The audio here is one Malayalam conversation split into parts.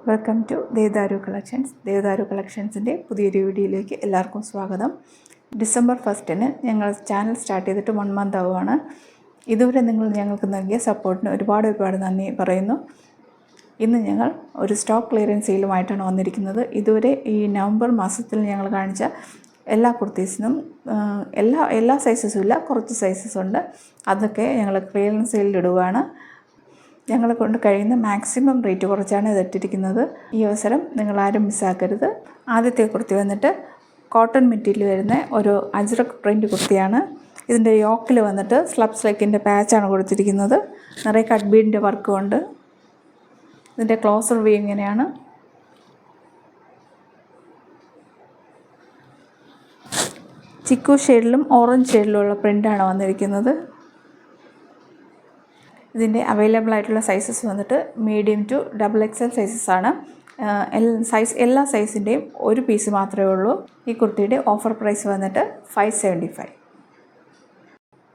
വെൽക്കം ടു ദേവദാരു കളക്ഷൻസ്. ദേവദാരു കളക്ഷൻസിൻ്റെ പുതിയൊരു വീഡിയോയിലേക്ക് എല്ലാവർക്കും സ്വാഗതം. ഡിസംബർ 1 ഞങ്ങൾ ചാനൽ സ്റ്റാർട്ട് ചെയ്തിട്ട് 1 മന്ത് ആവുകയാണ്. ഇതുവരെ നിങ്ങൾ ഞങ്ങൾക്ക് നൽകിയ സപ്പോർട്ടിന് ഒരുപാട് നന്ദി പറയുന്നു. ഇന്ന് ഞങ്ങൾ ഒരു സ്റ്റോക്ക് ക്ലിയറൻസ് സെയിലുമായിട്ടാണ് വന്നിരിക്കുന്നത്. ഇതുവരെ ഈ നവംബർ മാസത്തിൽ ഞങ്ങൾ കാണിച്ച എല്ലാ കുർത്തീസിനും എല്ലാ സൈസസും ഇല്ല, കുറച്ച് സൈസസ് ഉണ്ട്. അതൊക്കെ ഞങ്ങൾ ക്ലിയറൻസ് സെയിലിടുകയാണ്. ഞങ്ങളെ കൊണ്ട് കഴിയുന്ന മാക്സിമം റേറ്റ് കുറച്ചാണ് ഇതിട്ടിരിക്കുന്നത്. ഈ അവസരം നിങ്ങളാരും മിസ്സാക്കരുത്. ആദ്യത്തെ കുർത്തി വന്നിട്ട് കോട്ടൺ മെറ്റീരിയൽ വരുന്ന ഒരു അജ്രക് പ്രിൻ്റ് കുർത്തിയാണ്. ഇതിൻ്റെ യോക്കിൽ വന്നിട്ട് സ്ലബ് സ്ലൈക്കിൻ്റെ പാച്ചാണ് കൊടുത്തിരിക്കുന്നത്. നിറയെ കട്ട് ബീഡിൻ്റെ വർക്കും ഉണ്ട്. ഇതിൻ്റെ ക്ലോസർ വ്യൂ ഇങ്ങനെയാണ്. ചിക്കു ഷെയ്ഡിലും ഓറഞ്ച് ഷെയ്ഡിലുമുള്ള പ്രിൻ്റാണ് വന്നിരിക്കുന്നത്. ഇതിൻ്റെ അവൈലബിൾ ആയിട്ടുള്ള സൈസസ് വന്നിട്ട് മീഡിയം ടു XXL സൈസസ് ആണ്. എല്ലാ സൈസിൻ്റെയും ഒരു പീസ് മാത്രമേ ഉള്ളൂ. ഈ കുർത്തിയുടെ ഓഫർ പ്രൈസ് വന്നിട്ട് 575.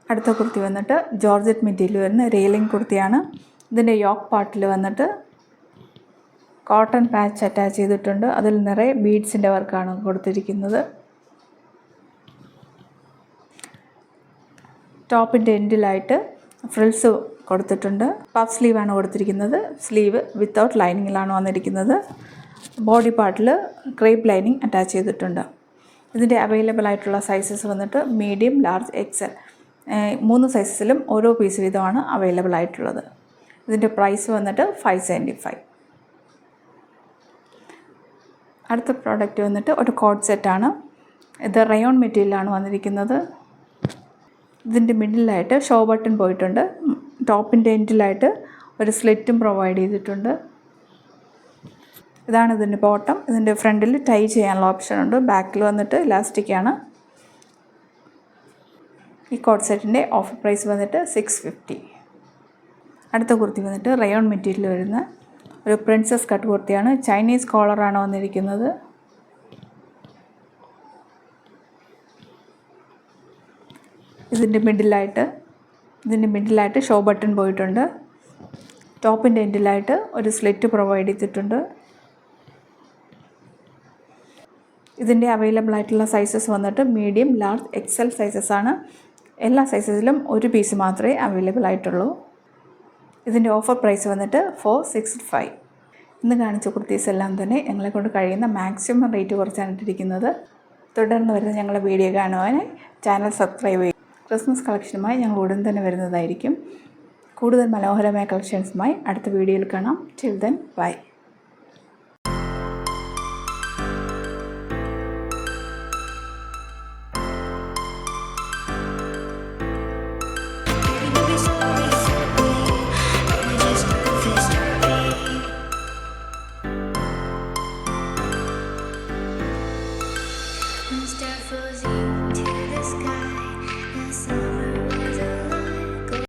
അടുത്ത കുർത്തി വന്നിട്ട് ജോർജറ്റ് മെറ്റീരിയൽ വരുന്ന റെയിലിംഗ് കുർത്തിയാണ്. ഇതിൻ്റെ യോക്ക് പാർട്ടിൽ വന്നിട്ട് കോട്ടൺ പാച്ച് അറ്റാച്ച് ചെയ്തിട്ടുണ്ട്. അതിൽ നിറയെ ബീഡ്സിൻ്റെ വർക്കാണ് കൊടുത്തിരിക്കുന്നത്. ടോപ്പിൻ്റെ എൻഡിലായിട്ട് ഫ്രിൽസ് കൊടുത്തിട്ടുണ്ട്. പഫ് സ്ലീവാണ് കൊടുത്തിരിക്കുന്നത്. സ്ലീവ് വിത്തൗട്ട് ലൈനിങ്ങിലാണ് വന്നിരിക്കുന്നത്. ബോഡി പാർട്ടിൽ ക്രേപ്പ് ലൈനിങ് അറ്റാച്ച് ചെയ്തിട്ടുണ്ട്. ഇതിൻ്റെ അവൈലബിൾ ആയിട്ടുള്ള സൈസസ് വന്നിട്ട് മീഡിയം, ലാർജ്, XL 3 സൈസസിലും ഓരോ പീസ് വീതമാണ് അവൈലബിൾ ആയിട്ടുള്ളത്. ഇതിൻ്റെ പ്രൈസ് വന്നിട്ട് 575. അടുത്ത പ്രോഡക്റ്റ് വന്നിട്ട് ഒരു കോഡ് സെറ്റാണ്. ഇത് റയോൺ മെറ്റീരിയലാണ് വന്നിരിക്കുന്നത്. ഇതിൻ്റെ മിഡിലായിട്ട് ഷോ ബട്ടൺ പോയിട്ടുണ്ട്. ടോപ്പിൻ്റെ എൻഡിലായിട്ട് ഒരു സ്ലിറ്റും പ്രൊവൈഡ് ചെയ്തിട്ടുണ്ട്. ഇതാണ് ഇതിൻ്റെ ബോട്ടം. ഇതിൻ്റെ ഫ്രണ്ടിൽ ടൈ ചെയ്യാനുള്ള ഓപ്ഷൻ ഉണ്ട്. ബാക്കിൽ വന്നിട്ട് ഇലാസ്റ്റിക്കാണ്. ഈ കോഡ് സെറ്റിൻ്റെ ഓഫർ പ്രൈസ് വന്നിട്ട് 650. അടുത്ത കുർത്തി വന്നിട്ട് റയോൺ മെറ്റീരിയൽ വരുന്ന ഒരു പ്രിൻസസ് കട്ട് കുർത്തിയാണ്. ചൈനീസ് കോളറാണ് വന്നിരിക്കുന്നത്. ഇതിൻ്റെ മിഡിലായിട്ട് ഷോ ബട്ടൺ പോയിട്ടുണ്ട്. ടോപ്പിൻ്റെ എൻഡിലായിട്ട് ഒരു സ്ലിറ്റ് പ്രൊവൈഡ് ചെയ്തിട്ടുണ്ട്. ഇതിൻ്റെ അവൈലബിൾ ആയിട്ടുള്ള സൈസസ് വന്നിട്ട് മീഡിയം, ലാർജ്, XL സൈസസ് ആണ്. എല്ലാ സൈസസിലും ഒരു പീസ് മാത്രമേ അവൈലബിൾ ആയിട്ടുള്ളൂ. ഇതിൻ്റെ ഓഫർ പ്രൈസ് വന്നിട്ട് 465. ഇന്ന് കാണിച്ച കുർത്തീസ് എല്ലാം തന്നെ ഞങ്ങളെ കൊണ്ട് കഴിയുന്ന മാക്സിമം റേറ്റ് കുറച്ചാണ് ഇട്ടിരിക്കുന്നത്. തുടർന്ന് വരുന്ന ഞങ്ങളുടെ വീഡിയോ കാണുവാനായി ചാനൽ സബ്സ്ക്രൈബ് ചെയ്യും. ക്രിസ്മസ് കളക്ഷനുമായി ഞങ്ങൾ ഉടൻ തന്നെ വരുന്നതായിരിക്കും. കൂടുതൽ മനോഹരമായ കളക്ഷൻസുമായി അടുത്ത വീഡിയോയിൽ കാണാം. Till then bye.